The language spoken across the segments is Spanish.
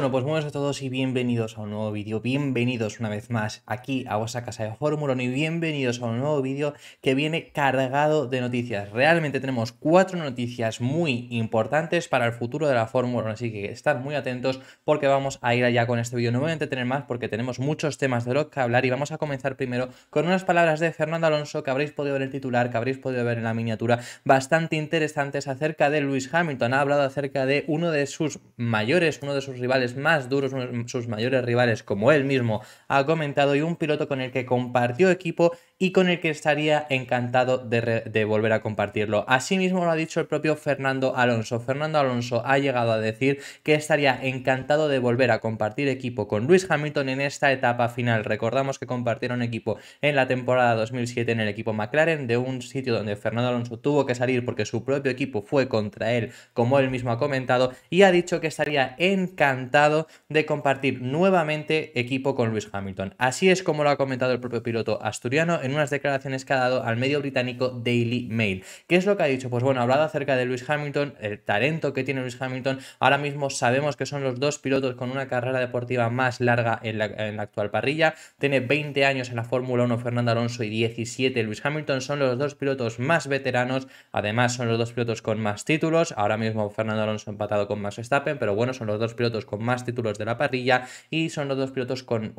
Bueno, pues muy buenas a todos y bienvenidos a un nuevo vídeo, bienvenidos una vez más aquí a vuestra casa de Fórmula 1 y bienvenidos a un nuevo vídeo que viene cargado de noticias. Realmente tenemos 4 noticias muy importantes para el futuro de la Fórmula 1, así que estad muy atentos porque vamos a ir allá con este vídeo. No voy a entretener más porque tenemos muchos temas de los que hablar y vamos a comenzar primero con unas palabras de Fernando Alonso que habréis podido ver en el titular, que habréis podido ver en la miniatura, bastante interesantes acerca de Lewis Hamilton. Ha hablado acerca de uno de sus rivales más duros, uno de sus mayores rivales, como él mismo ha comentado, y un piloto con el que compartió equipo y con el que estaría encantado de volver a compartirlo. Asimismo lo ha dicho el propio Fernando Alonso. Fernando Alonso ha llegado a decir que estaría encantado de volver a compartir equipo con Lewis Hamilton en esta etapa final. Recordamos que compartieron equipo en la temporada 2007 en el equipo McLaren, de un sitio donde Fernando Alonso tuvo que salir porque su propio equipo fue contra él, como él mismo ha comentado, y ha dicho que estaría encantado de compartir nuevamente equipo con Lewis Hamilton. Así es como lo ha comentado el propio piloto asturiano en unas declaraciones que ha dado al medio británico Daily Mail. ¿Qué es lo que ha dicho? Pues bueno, ha hablado acerca de Lewis Hamilton, el talento que tiene Lewis Hamilton. Ahora mismo sabemos que son los dos pilotos con una carrera deportiva más larga en la actual parrilla. Tiene 20 años en la Fórmula 1 Fernando Alonso y 17 Lewis Hamilton. Son los dos pilotos más veteranos, además son los dos pilotos con más títulos. Ahora mismo Fernando Alonso empatado con Max Verstappen, pero bueno, son los dos pilotos con más títulos de la parrilla y son los dos pilotos con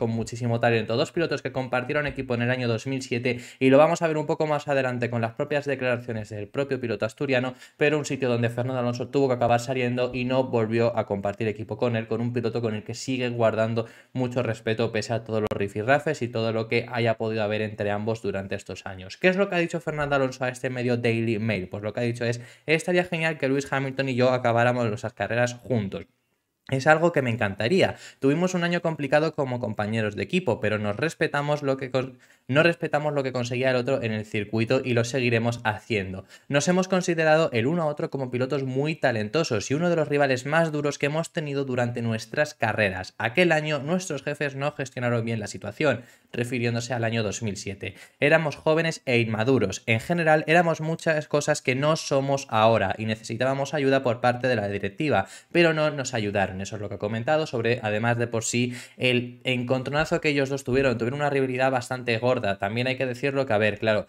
muchísimo talento. Dos pilotos que compartieron equipo en el año 2007 y lo vamos a ver un poco más adelante con las propias declaraciones del propio piloto asturiano, pero un sitio donde Fernando Alonso tuvo que acabar saliendo y no volvió a compartir equipo con él, con un piloto con el que sigue guardando mucho respeto pese a todos los rifirrafes y todo lo que haya podido haber entre ambos durante estos años. ¿Qué es lo que ha dicho Fernando Alonso a este medio Daily Mail? Pues lo que ha dicho es: estaría genial que Lewis Hamilton y yo acabáramos nuestras carreras juntos. Es algo que me encantaría. Tuvimos un año complicado como compañeros de equipo, pero no respetamos lo que conseguía el otro en el circuito y lo seguiremos haciendo. Nos hemos considerado el uno a otro como pilotos muy talentosos y uno de los rivales más duros que hemos tenido durante nuestras carreras. Aquel año nuestros jefes no gestionaron bien la situación, refiriéndose al año 2007. Éramos jóvenes e inmaduros. En general, éramos muchas cosas que no somos ahora y necesitábamos ayuda por parte de la directiva, pero no nos ayudaron. Eso es lo que ha comentado sobre, además de por sí, el encontronazo que ellos dos tuvieron una rivalidad bastante gorda. También hay que decirlo que, a ver, claro,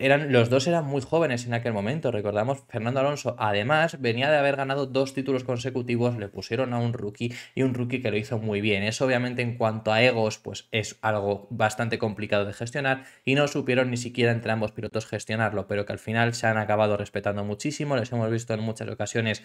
los dos eran muy jóvenes en aquel momento. Recordamos, Fernando Alonso además venía de haber ganado 2 títulos consecutivos, le pusieron a un rookie y un rookie que lo hizo muy bien. Eso obviamente en cuanto a egos pues es algo bastante complicado de gestionar y no supieron ni siquiera entre ambos pilotos gestionarlo, pero que al final se han acabado respetando muchísimo. Les hemos visto en muchas ocasiones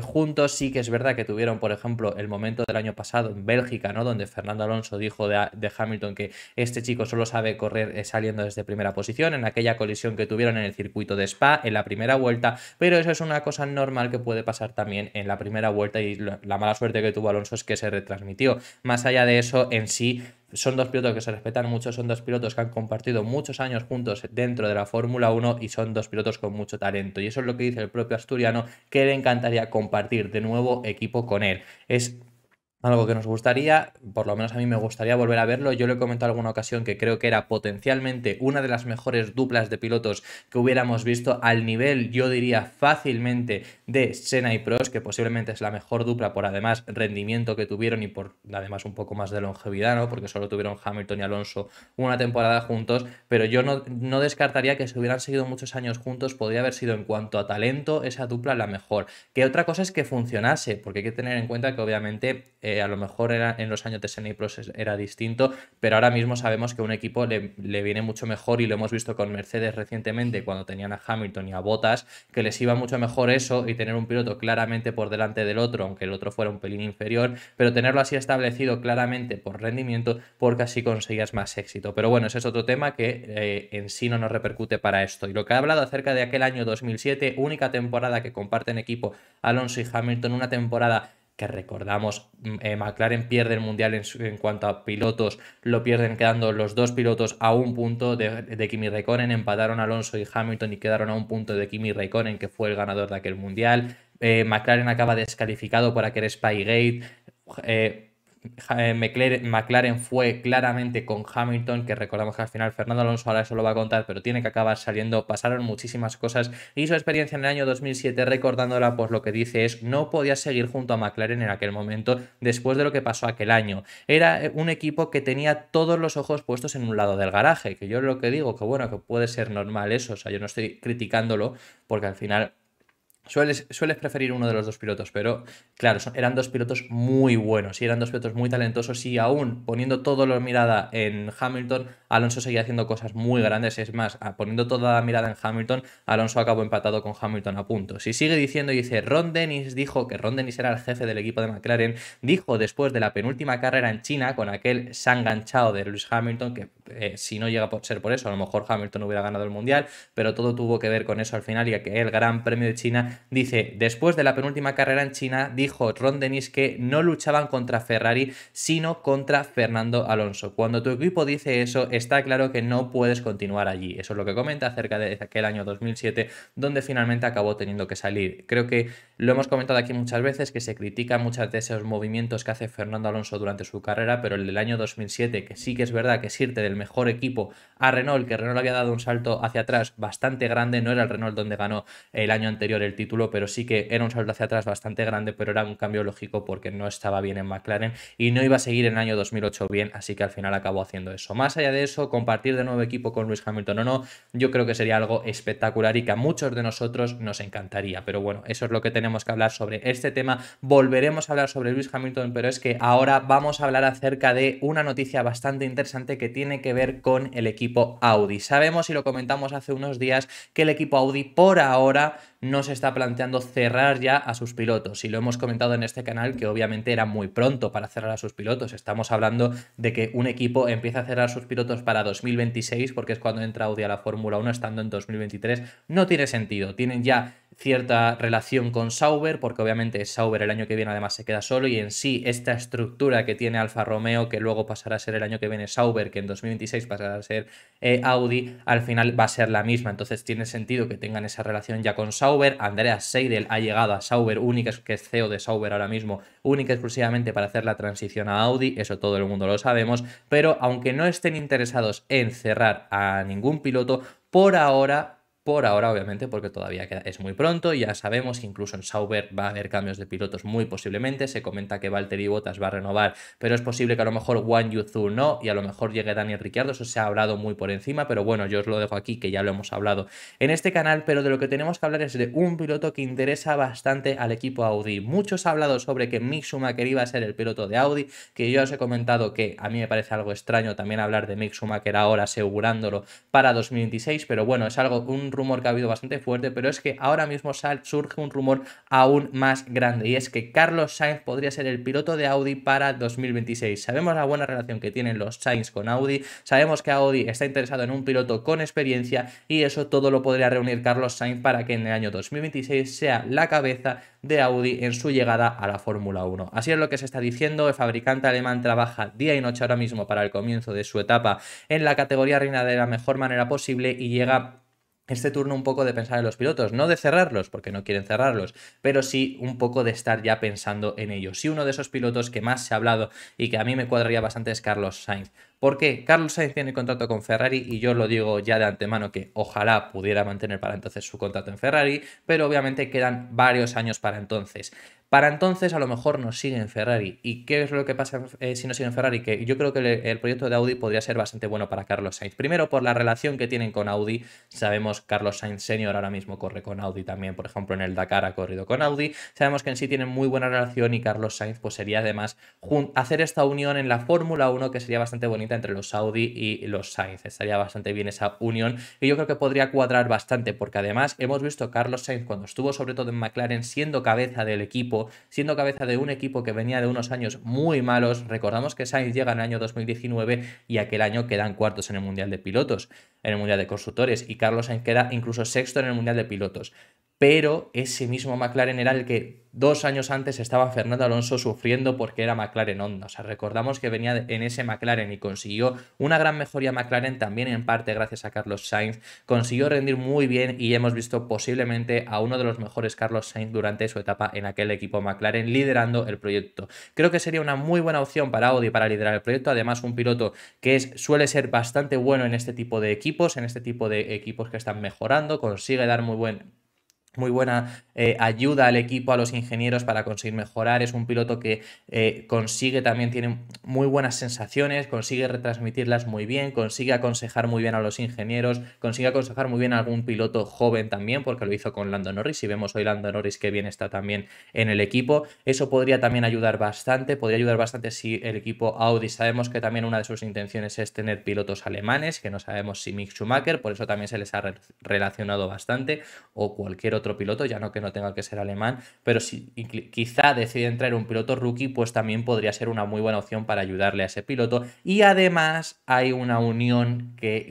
juntos. Sí que es verdad que tuvieron, por ejemplo, el momento del año pasado en Bélgica, ¿no?, donde Fernando Alonso dijo de Hamilton que este chico solo sabe correr saliendo desde primera posición, en aquella colisión que tuvieron en el circuito de Spa en la primera vuelta, pero eso es una cosa normal que puede pasar también en la primera vuelta y la mala suerte que tuvo Alonso es que se retransmitió. Más allá de eso, en sí son dos pilotos que se respetan mucho, son dos pilotos que han compartido muchos años juntos dentro de la Fórmula 1 y son dos pilotos con mucho talento, y eso es lo que dice el propio asturiano, que le encantaría compartir de nuevo equipo con él. Es algo que nos gustaría, por lo menos a mí me gustaría volver a verlo. Yo le he comentado en alguna ocasión que creo que era potencialmente una de las mejores duplas de pilotos que hubiéramos visto, al nivel, yo diría fácilmente, de Senna y Prost, que posiblemente es la mejor dupla por además rendimiento que tuvieron y por además un poco más de longevidad, ¿no?, porque solo tuvieron Hamilton y Alonso una temporada juntos, pero yo no descartaría que si hubieran seguido muchos años juntos podría haber sido en cuanto a talento esa dupla la mejor. Que otra cosa es que funcionase, porque hay que tener en cuenta que obviamente a lo mejor en los años de Senna y Prost era distinto, pero ahora mismo sabemos que un equipo le viene mucho mejor y lo hemos visto con Mercedes recientemente cuando tenían a Hamilton y a Bottas, que les iba mucho mejor eso y tener un piloto claramente por delante del otro, aunque el otro fuera un pelín inferior, pero tenerlo así establecido claramente por rendimiento, porque así conseguías más éxito. Pero bueno, ese es otro tema que en sí no nos repercute para esto. Y lo que ha hablado acerca de aquel año 2007, única temporada que comparten equipo Alonso y Hamilton, una temporada que recordamos, McLaren pierde el mundial en cuanto a pilotos, lo pierden quedando los dos pilotos a un punto de Kimi Räikkönen. Empataron Alonso y Hamilton y quedaron a un punto de Kimi Räikkönen, que fue el ganador de aquel mundial. McLaren acaba descalificado por aquel Spygate. McLaren fue claramente con Hamilton, que recordamos que al final Fernando Alonso ahora eso lo va a contar, pero tiene que acabar saliendo, pasaron muchísimas cosas y su experiencia en el año 2007 recordándola, pues lo que dice es no podía seguir junto a McLaren en aquel momento después de lo que pasó aquel año. Era un equipo que tenía todos los ojos puestos en un lado del garaje, que yo lo que digo, que bueno, que puede ser normal eso, o sea, yo no estoy criticándolo porque al final sueles preferir uno de los dos pilotos, pero claro, eran dos pilotos muy buenos y eran dos pilotos muy talentosos y aún poniendo toda la mirada en Hamilton, Alonso seguía haciendo cosas muy grandes. Es más, poniendo toda la mirada en Hamilton, Alonso acabó empatado con Hamilton a puntos. Y sigue diciendo, dice, Ron Dennis dijo que Ron Dennis era el jefe del equipo de McLaren, dijo después de la penúltima carrera en China con aquel sanganchao de Lewis Hamilton, que si no llega a ser por eso, a lo mejor Hamilton hubiera ganado el Mundial, pero todo tuvo que ver con eso al final y que el Gran Premio de China. Dice, después de la penúltima carrera en China, dijo Ron Dennis que no luchaban contra Ferrari, sino contra Fernando Alonso. Cuando tu equipo dice eso, está claro que no puedes continuar allí. Eso es lo que comenta acerca de aquel año 2007, donde finalmente acabó teniendo que salir. Creo que lo hemos comentado aquí muchas veces, que se critica muchas de esos movimientos que hace Fernando Alonso durante su carrera, pero el del año 2007, que sí que es verdad que es irte del mejor equipo a Renault, que Renault había dado un salto hacia atrás bastante grande, no era el Renault donde ganó el año anterior el título, pero sí que era un salto hacia atrás bastante grande, pero era un cambio lógico porque no estaba bien en McLaren y no iba a seguir en el año 2008 bien, así que al final acabó haciendo eso. Más allá de eso, compartir de nuevo equipo con Lewis Hamilton o no, yo creo que sería algo espectacular y que a muchos de nosotros nos encantaría, pero bueno, eso es lo que tenemos que hablar sobre este tema. Volveremos a hablar sobre Lewis Hamilton, pero es que ahora vamos a hablar acerca de una noticia bastante interesante que tiene que ver con el equipo Audi. Sabemos y lo comentamos hace unos días que el equipo Audi por ahora no se está planteando cerrar ya a sus pilotos, y lo hemos comentado en este canal que obviamente era muy pronto para cerrar a sus pilotos. Estamos hablando de que un equipo empieza a cerrar sus pilotos para 2026, porque es cuando entra Audi a la Fórmula 1, estando en 2023, no tiene sentido. Tienen ya cierta relación con Sauber, porque obviamente Sauber el año que viene además se queda solo, y en sí esta estructura que tiene Alfa Romeo, que luego pasará a ser el año que viene Sauber, que en 2026 pasará a ser Audi, al final va a ser la misma. Entonces tiene sentido que tengan esa relación ya con Sauber. Andreas Seidel ha llegado a Sauber, que es CEO de Sauber ahora mismo, única y exclusivamente para hacer la transición a Audi, eso todo el mundo lo sabemos, pero aunque no estén interesados en cerrar a ningún piloto, por ahora, obviamente, porque todavía es muy pronto, ya sabemos que incluso en Sauber va a haber cambios de pilotos muy posiblemente. Se comenta que Valtteri Bottas va a renovar, pero es posible que a lo mejor Wang Yuzu no, y a lo mejor llegue Daniel Ricciardo. Eso se ha hablado muy por encima, pero bueno, yo os lo dejo aquí, que ya lo hemos hablado en este canal. Pero de lo que tenemos que hablar es de un piloto que interesa bastante al equipo Audi. Muchos han hablado sobre que Mick Schumacher iba a ser el piloto de Audi, que yo os he comentado que a mí me parece algo extraño también hablar de Mick Schumacher ahora asegurándolo para 2026, pero bueno, es algo, un rumor que ha habido bastante fuerte, pero es que ahora mismo surge un rumor aún más grande, y es que Carlos Sainz podría ser el piloto de Audi para 2026. Sabemos la buena relación que tienen los Sainz con Audi, sabemos que Audi está interesado en un piloto con experiencia, y eso todo lo podría reunir Carlos Sainz para que en el año 2026 sea la cabeza de Audi en su llegada a la Fórmula 1. Así es lo que se está diciendo. El fabricante alemán trabaja día y noche ahora mismo para el comienzo de su etapa en la categoría reina de la mejor manera posible, y llega este turno un poco de pensar en los pilotos, no de cerrarlos, porque no quieren cerrarlos, pero sí un poco de estar ya pensando en ellos. Sí, uno de esos pilotos que más se ha hablado y que a mí me cuadraría bastante es Carlos Sainz. ¿Por qué? Carlos Sainz tiene contrato con Ferrari, y yo lo digo ya de antemano que ojalá pudiera mantener para entonces su contrato en Ferrari, pero obviamente quedan varios años para entonces. Para entonces a lo mejor nos sigue en Ferrari. ¿Y qué es lo que pasa si no sigue en Ferrari? Que yo creo que el proyecto de Audi podría ser bastante bueno para Carlos Sainz. Primero, por la relación que tienen con Audi. Sabemos que Carlos Sainz Senior ahora mismo corre con Audi también, por ejemplo en el Dakar ha corrido con Audi. Sabemos que en sí tienen muy buena relación, y Carlos Sainz pues sería además hacer esta unión en la Fórmula 1, que sería bastante bonita entre los Audi y los Sainz. Estaría bastante bien esa unión, y yo creo que podría cuadrar bastante, porque además hemos visto a Carlos Sainz cuando estuvo sobre todo en McLaren siendo cabeza del equipo, siendo cabeza de un equipo que venía de unos años muy malos. Recordamos que Sainz llega en el año 2019 y aquel año quedan cuartos en el Mundial de Pilotos, en el Mundial de Constructores, y Carlos Sainz queda incluso sexto en el Mundial de Pilotos. pero ese mismo McLaren era el que 2 años antes estaba Fernando Alonso sufriendo porque era McLaren Honda. O sea, recordamos que venía en ese McLaren y consiguió una gran mejoría McLaren también en parte gracias a Carlos Sainz. Consiguió rendir muy bien y hemos visto posiblemente a uno de los mejores Carlos Sainz durante su etapa en aquel equipo McLaren liderando el proyecto. Creo que sería una muy buena opción para Audi para liderar el proyecto. Además, un piloto que suele ser bastante bueno en este tipo de equipos, que están mejorando, consigue dar muy buena ayuda al equipo, a los ingenieros para conseguir mejorar. Es un piloto que consigue también, tiene muy buenas sensaciones, consigue retransmitirlas muy bien, consigue aconsejar muy bien a los ingenieros, consigue aconsejar muy bien a algún piloto joven también, porque lo hizo con Lando Norris. Si vemos hoy Lando Norris que bien está también en el equipo, eso podría también ayudar bastante, si el equipo Audi, sabemos que también una de sus intenciones es tener pilotos alemanes, que no sabemos si Mick Schumacher, por eso también se les ha relacionado bastante, o cualquier otro piloto, ya no que no tenga que ser alemán, pero si quizá decide entrar un piloto rookie, pues también podría ser una muy buena opción para ayudarle a ese piloto. Y además hay una unión que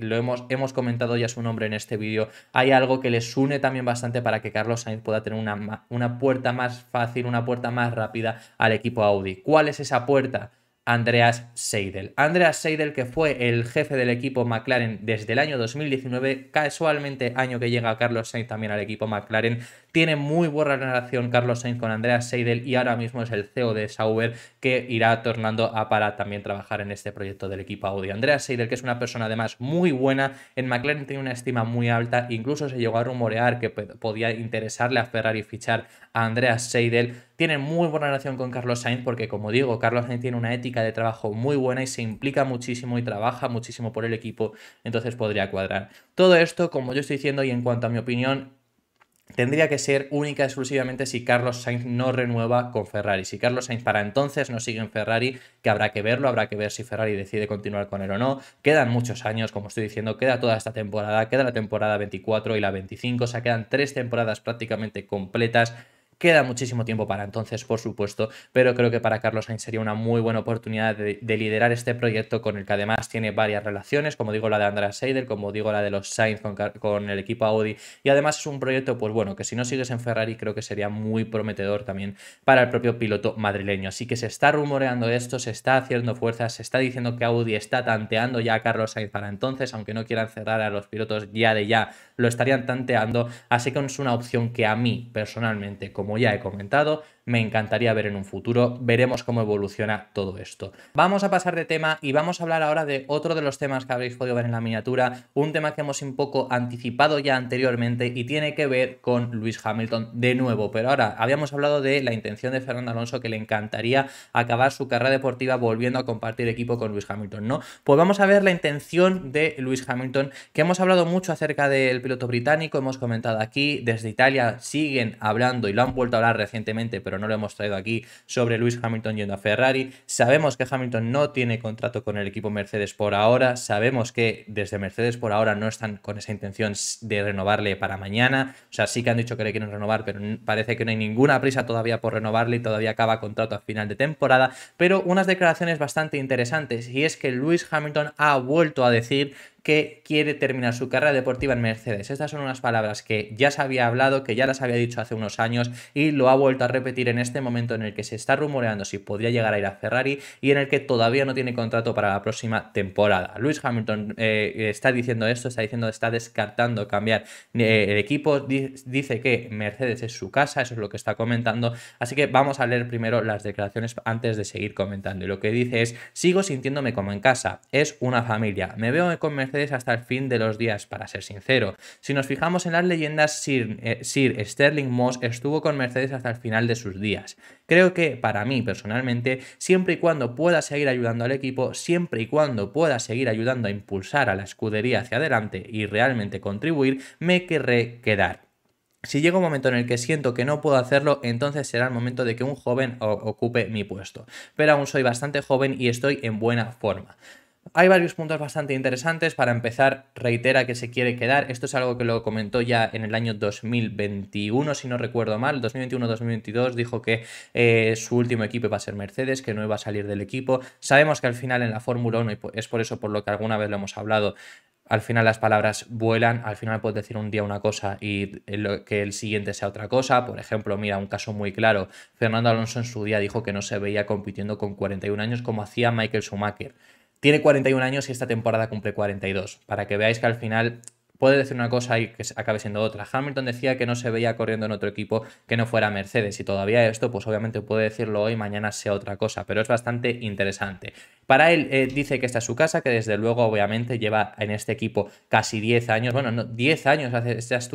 hemos comentado ya su nombre en este vídeo, hay algo que les une también bastante para que Carlos Sainz pueda tener una puerta más fácil, una puerta más rápida al equipo Audi. ¿Cuál es esa puerta? Andreas Seidel. Andreas Seidel, que fue el jefe del equipo McLaren desde el año 2019, casualmente año que llega Carlos Sainz también al equipo McLaren. Tiene muy buena relación Carlos Sainz con Andreas Seidel y ahora mismo es el CEO de Sauber, que irá tornando para también trabajar en este proyecto del equipo Audi. Andreas Seidel, que es una persona además muy buena, en McLaren tiene una estima muy alta, incluso se llegó a rumorear que podía interesarle a Ferrari fichar a Andreas Seidel. Tiene muy buena relación con Carlos Sainz porque, como digo, Carlos Sainz tiene una ética de trabajo muy buena y se implica muchísimo y trabaja muchísimo por el equipo, entonces podría cuadrar. Todo esto, como yo estoy diciendo, y en cuanto a mi opinión, tendría que ser única y exclusivamente si Carlos Sainz no renueva con Ferrari. Si Carlos Sainz para entonces no sigue en Ferrari, que habrá que verlo, habrá que ver si Ferrari decide continuar con él o no. Quedan muchos años, como estoy diciendo, queda toda esta temporada, queda la temporada 24 y la 25, o sea, quedan 3 temporadas prácticamente completas. Queda muchísimo tiempo para entonces, por supuesto, pero creo que para Carlos Sainz sería una muy buena oportunidad de liderar este proyecto con el que además tiene varias relaciones, como digo la de Andreas Seidel, como digo la de los Sainz con el equipo Audi, y además es un proyecto, pues bueno, que si no sigues en Ferrari creo que sería muy prometedor también para el propio piloto madrileño. Así que se está rumoreando esto, se está haciendo fuerzas, se está diciendo que Audi está tanteando ya a Carlos Sainz para entonces, aunque no quieran cerrar a los pilotos ya de ya, lo estarían tanteando, así que es una opción que a mí personalmente, como ya he comentado, me encantaría ver en un futuro. Veremos cómo evoluciona todo esto. Vamos a pasar de tema y vamos a hablar ahora de otro de los temas que habréis podido ver en la miniatura, un tema que hemos un poco anticipado ya anteriormente y tiene que ver con Lewis Hamilton de nuevo, pero ahora habíamos hablado de la intención de Fernando Alonso, que le encantaría acabar su carrera deportiva volviendo a compartir equipo con Lewis Hamilton, ¿no? Pues vamos a ver la intención de Lewis Hamilton, que hemos hablado mucho acerca del piloto británico, hemos comentado aquí, desde Italia siguen hablando y lo han vuelto a hablar recientemente, pero no lo hemos traído aquí, sobre Lewis Hamilton yendo a Ferrari. Sabemos que Hamilton no tiene contrato con el equipo Mercedes por ahora, sabemos que desde Mercedes por ahora no están con esa intención de renovarle para mañana, o sea, sí que han dicho que le quieren renovar, pero parece que no hay ninguna prisa todavía por renovarle y todavía acaba contrato a final de temporada, pero unas declaraciones bastante interesantes, y es que Lewis Hamilton ha vuelto a decir que quiere terminar su carrera deportiva en Mercedes. Estas son unas palabras que ya se había hablado, que ya las había dicho hace unos años y lo ha vuelto a repetir en este momento en el que se está rumoreando si podría llegar a ir a Ferrari y en el que todavía no tiene contrato para la próxima temporada. Lewis Hamilton está diciendo esto, está descartando cambiar el equipo, dice que Mercedes es su casa, eso es lo que está comentando, así que vamos a leer primero las declaraciones antes de seguir comentando. Y lo que dice es: sigo sintiéndome como en casa, es una familia, me veo con Mercedes hasta el fin de los días, para ser sincero. Si nos fijamos en las leyendas, Sir Sterling Moss estuvo con Mercedes hasta el final de sus días. Creo que para mí personalmente, siempre y cuando pueda seguir ayudando al equipo, siempre y cuando pueda seguir ayudando a impulsar a la escudería hacia adelante y realmente contribuir, me querré quedar. Si llega un momento en el que siento que no puedo hacerlo, entonces será el momento de que un joven ocupe mi puesto. Pero aún soy bastante joven y estoy en buena forma. Hay varios puntos bastante interesantes. Para empezar, reitera que se quiere quedar. Esto es algo que lo comentó ya en el año 2021, si no recuerdo mal, 2021-2022, dijo que su último equipo iba a ser Mercedes, que no iba a salir del equipo. Sabemos que al final en la Fórmula 1, y es por eso por lo que alguna vez lo hemos hablado, al final las palabras vuelan, al final puedes decir un día una cosa y que el siguiente sea otra cosa. Por ejemplo, mira, un caso muy claro, Fernando Alonso en su día dijo que no se veía compitiendo con 41 años como hacía Michael Schumacher. Tiene 41 años y esta temporada cumple 42, para que veáis que al final puede decir una cosa y que acabe siendo otra. Hamilton decía que no se veía corriendo en otro equipo que no fuera Mercedes, y todavía esto pues obviamente puede decirlo hoy, mañana sea otra cosa, pero es bastante interesante. Para él dice que esta es su casa, que desde luego obviamente lleva en este equipo casi 10 años, bueno, no, 10 años, esta es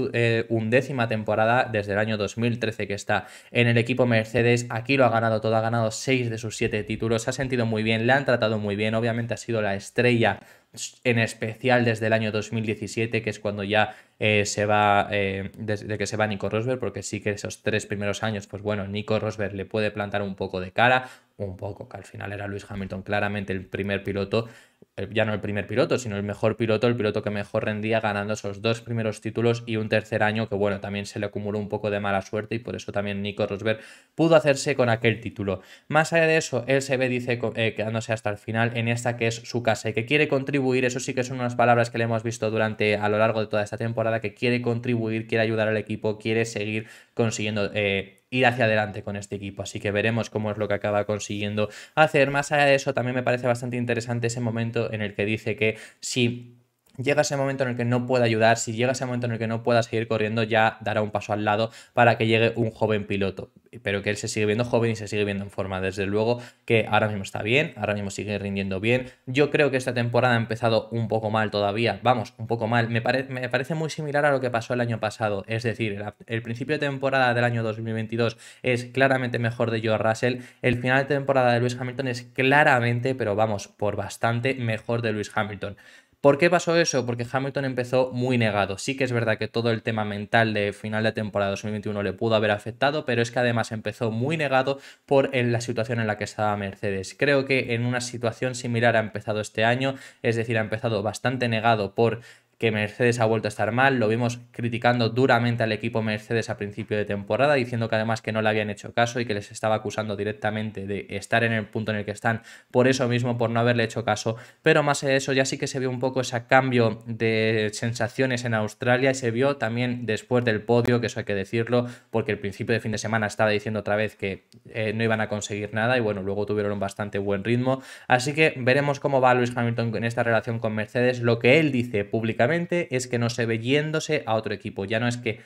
undécima temporada desde el año 2013 que está en el equipo Mercedes. Aquí lo ha ganado todo, ha ganado 6 de sus 7 títulos, se ha sentido muy bien, le han tratado muy bien, obviamente ha sido la estrella en especial desde el año 2017, que es cuando ya se va, desde que se va Nico Rosberg, porque sí que esos 3 primeros años, pues bueno, Nico Rosberg le puede plantar un poco de cara, un poco, que al final era Lewis Hamilton claramente el primer piloto, ya no el primer piloto, sino el mejor piloto, el piloto que mejor rendía, ganando esos 2 primeros títulos y un tercer año que, bueno, también se le acumuló un poco de mala suerte y por eso también Nico Rosberg pudo hacerse con aquel título. Más allá de eso, él se ve, dice, quedándose hasta el final en esta que es su casa y que quiere contribuir, eso sí que son unas palabras que le hemos visto a lo largo de toda esta temporada, que quiere contribuir, quiere ayudar al equipo, quiere seguir consiguiendo ir hacia adelante con este equipo, así que veremos cómo es lo que acaba consiguiendo hacer. Más allá de eso, también me parece bastante interesante ese momento en el que dice que si llega ese momento en el que no pueda ayudar, si llega ese momento en el que no pueda seguir corriendo, ya dará un paso al lado para que llegue un joven piloto, pero que él se sigue viendo joven y se sigue viendo en forma. Desde luego que ahora mismo está bien, ahora mismo sigue rindiendo bien. Yo creo que esta temporada ha empezado un poco mal todavía, vamos, un poco mal. Me parece muy similar a lo que pasó el año pasado, es decir, el principio de temporada del año 2022 es claramente mejor de George Russell, el final de temporada de Lewis Hamilton es claramente, pero vamos, por bastante mejor de Lewis Hamilton. ¿Por qué pasó eso? Porque Hamilton empezó muy negado. Sí que es verdad que todo el tema mental de final de temporada 2021 le pudo haber afectado, pero es que además empezó muy negado por la situación en la que estaba Mercedes. Creo que en una situación similar ha empezado este año, es decir, ha empezado bastante negado por que Mercedes ha vuelto a estar mal, lo vimos criticando duramente al equipo Mercedes a principio de temporada, diciendo que además que no le habían hecho caso y que les estaba acusando directamente de estar en el punto en el que están por eso mismo, por no haberle hecho caso, pero más de eso ya sí que se vio un poco ese cambio de sensaciones en Australia y se vio también después del podio, que eso hay que decirlo, porque el principio de fin de semana estaba diciendo otra vez que no iban a conseguir nada y bueno, luego tuvieron un bastante buen ritmo, así que veremos cómo va Lewis Hamilton en esta relación con Mercedes. Lo que él dice públicamente es que no se ve yéndose a otro equipo, ya no es que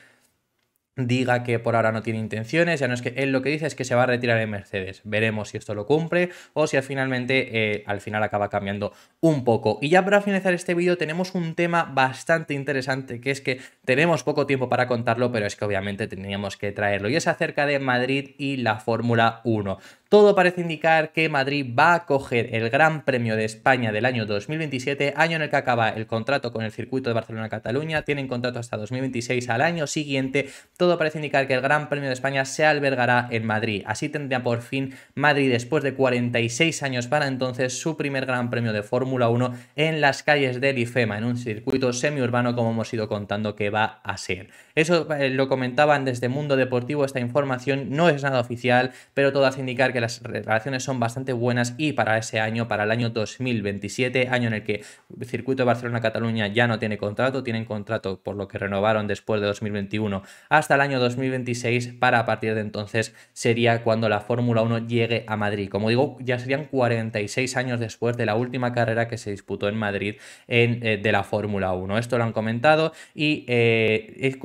diga que por ahora no tiene intenciones, ya no es que él lo que dice es que se va a retirar en Mercedes. Veremos si esto lo cumple o si al final acaba cambiando un poco. Y ya para finalizar este vídeo tenemos un tema bastante interesante, que es que tenemos poco tiempo para contarlo, pero es que obviamente teníamos que traerlo, y es acerca de Madrid y la Fórmula 1. Todo parece indicar que Madrid va a coger el Gran Premio de España del año 2027, año en el que acaba el contrato con el circuito de Barcelona-Cataluña, tienen contrato hasta 2026, al año siguiente. Todo parece indicar que el Gran Premio de España se albergará en Madrid. Así tendría por fin Madrid, después de 46 años para entonces, su primer Gran Premio de Fórmula 1 en las calles del IFEMA, en un circuito semiurbano, como hemos ido contando que va a ser. Eso lo comentaban desde Mundo Deportivo, esta información no es nada oficial, pero todo hace indicar que las relaciones son bastante buenas y para ese año, para el año 2027, año en el que el circuito de Barcelona-Cataluña ya no tiene contrato, tienen contrato por lo que renovaron después de 2021 hasta el año 2026, para a partir de entonces sería cuando la Fórmula 1 llegue a Madrid. Como digo, ya serían 46 años después de la última carrera que se disputó en Madrid de la Fórmula 1. Esto lo han comentado. Y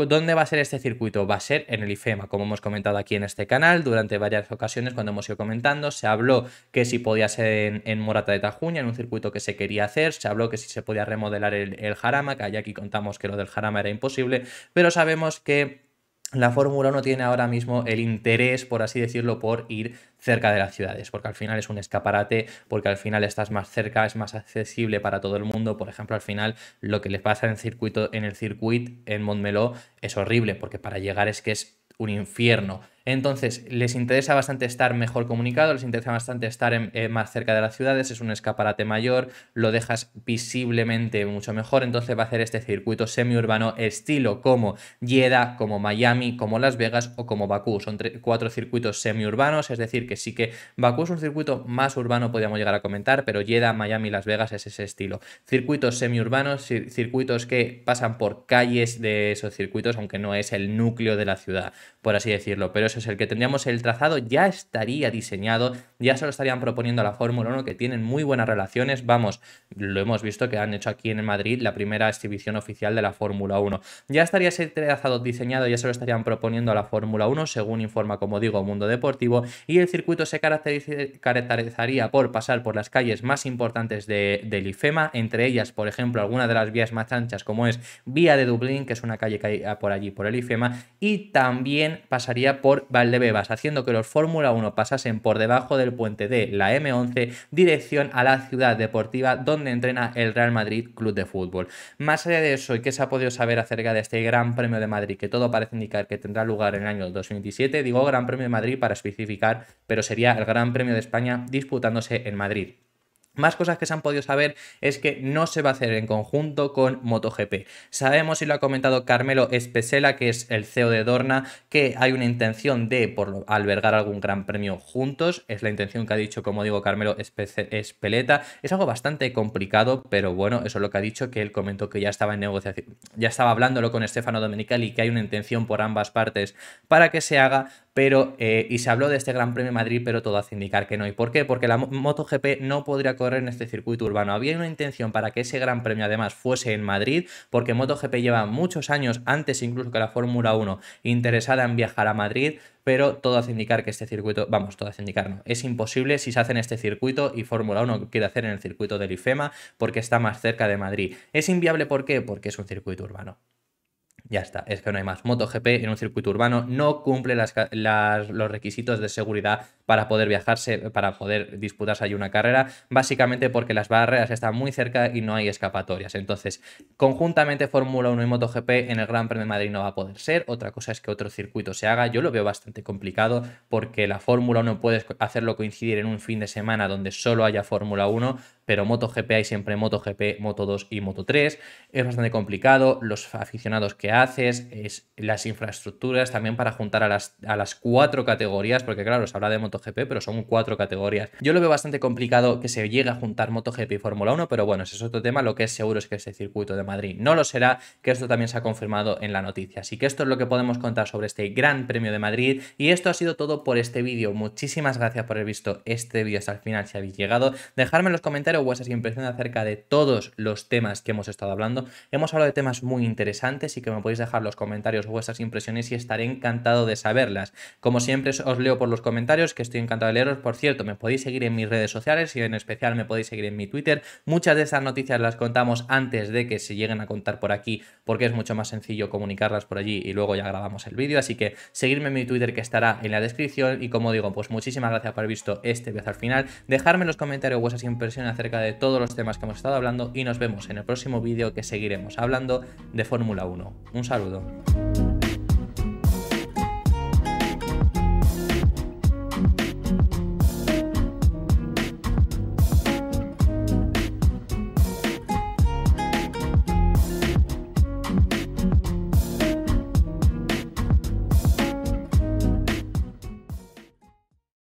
¿dónde va a ser este circuito? Va a ser en el IFEMA, como hemos comentado aquí en este canal durante varias ocasiones cuando hemos ido comentando. Se habló que si podía ser en Morata de Tajuña, en un circuito que se quería hacer, se habló que si se podía remodelar el Jarama, que allá aquí contamos que lo del Jarama era imposible, pero sabemos que la Fórmula 1 tiene ahora mismo el interés, por así decirlo, por ir cerca de las ciudades, porque al final es un escaparate, porque al final estás más cerca, es más accesible para todo el mundo. Por ejemplo, al final lo que les pasa en el circuito en Montmeló es horrible, porque para llegar es que es un infierno. Entonces, les interesa bastante estar mejor comunicado, les interesa bastante estar más cerca de las ciudades, es un escaparate mayor, lo dejas visiblemente mucho mejor, entonces va a hacer este circuito semiurbano estilo como Jeddah, como Miami, como Las Vegas o como Bakú. Son 4 circuitos semiurbanos, es decir, que sí que Bakú es un circuito más urbano, podríamos llegar a comentar, pero Jeddah, Miami, Las Vegas es ese estilo. Circuitos semiurbanos, circuitos que pasan por calles de esos circuitos, aunque no es el núcleo de la ciudad, por así decirlo, pero eso es el que tendríamos. El trazado ya estaría diseñado, ya se lo estarían proponiendo a la Fórmula 1, que tienen muy buenas relaciones, vamos, lo hemos visto que han hecho aquí en Madrid la primera exhibición oficial de la Fórmula 1. Ya estaría ese trazado diseñado, ya se lo estarían proponiendo a la Fórmula 1, según informa, como digo, Mundo Deportivo, y el circuito se caracterizaría por pasar por las calles más importantes del IFEMA, entre ellas, por ejemplo, algunas de las vías más anchas, como es Vía de Dublín, que es una calle que hay por allí, por el IFEMA, y también pasaría por Valdebebas, haciendo que los Fórmula 1 pasasen por debajo del puente de la M11, dirección a la ciudad deportiva donde entrena el Real Madrid Club de Fútbol. Más allá de eso, ¿y qué se ha podido saber acerca de este Gran Premio de Madrid? Que todo parece indicar que tendrá lugar en el año 2027. Digo Gran Premio de Madrid para especificar, pero sería el Gran Premio de España disputándose en Madrid. Más cosas que se han podido saber es que no se va a hacer en conjunto con MotoGP. Sabemos, y lo ha comentado Carmelo Espesela, que es el CEO de Dorna, que hay una intención de albergar algún gran premio juntos. Es la intención que ha dicho, como digo, Carmelo Espeleta. Es algo bastante complicado, pero bueno, eso es lo que ha dicho, que él comentó que ya estaba en negociación, ya estaba hablándolo con Stefano Domenicali y que hay una intención por ambas partes para que se haga, pero y se habló de este Gran Premio de Madrid, pero todo hace indicar que no. ¿Y por qué? Porque la MotoGP no podría correr en este circuito urbano. Había una intención para que ese Gran Premio además fuese en Madrid, porque MotoGP lleva muchos años, antes incluso que la Fórmula 1, interesada en viajar a Madrid, pero todo hace indicar que este circuito, vamos, todo hace indicar, no, es imposible si se hace en este circuito y Fórmula 1 quiere hacer en el circuito del IFEMA porque está más cerca de Madrid. ¿Es inviable por qué? Porque es un circuito urbano. Ya está, es que no hay más. MotoGP en un circuito urbano no cumple los requisitos de seguridad para poder viajarse, para poder disputarse allí una carrera, básicamente porque las barreras están muy cerca y no hay escapatorias. Entonces, conjuntamente Fórmula 1 y MotoGP en el Gran Premio de Madrid no va a poder ser. Otra cosa es que otro circuito se haga. Yo lo veo bastante complicado porque la Fórmula 1 puedes hacerlo coincidir en un fin de semana donde solo haya Fórmula 1, pero MotoGP hay siempre MotoGP, Moto2 y Moto3. Es bastante complicado. Los aficionados que haces, las infraestructuras también para juntar a las 4 categorías, porque claro, se habla de MotoGP, pero son 4 categorías. Yo lo veo bastante complicado que se llegue a juntar MotoGP y Fórmula 1, pero bueno, ese es otro tema. Lo que es seguro es que ese circuito de Madrid no lo será, que esto también se ha confirmado en la noticia. Así que esto es lo que podemos contar sobre este Gran Premio de Madrid, y esto ha sido todo por este vídeo. Muchísimas gracias por haber visto este vídeo hasta el final si habéis llegado. Dejadme en los comentarios vuestras impresiones acerca de todos los temas que hemos estado hablando. Hemos hablado de temas muy interesantes y que me podéis dejar los comentarios vuestras impresiones y estaré encantado de saberlas. Como siempre os leo por los comentarios, que estoy encantado de leeros. Por cierto, me podéis seguir en mis redes sociales y en especial me podéis seguir en mi Twitter. Muchas de esas noticias las contamos antes de que se lleguen a contar por aquí, porque es mucho más sencillo comunicarlas por allí y luego ya grabamos el vídeo. Así que seguidme en mi Twitter, que estará en la descripción. Y como digo, pues muchísimas gracias por haber visto este vídeo hasta el final. Dejadme en los comentarios vuestras impresiones acerca de todos los temas que hemos estado hablando y nos vemos en el próximo vídeo, que seguiremos hablando de Fórmula 1. Un saludo.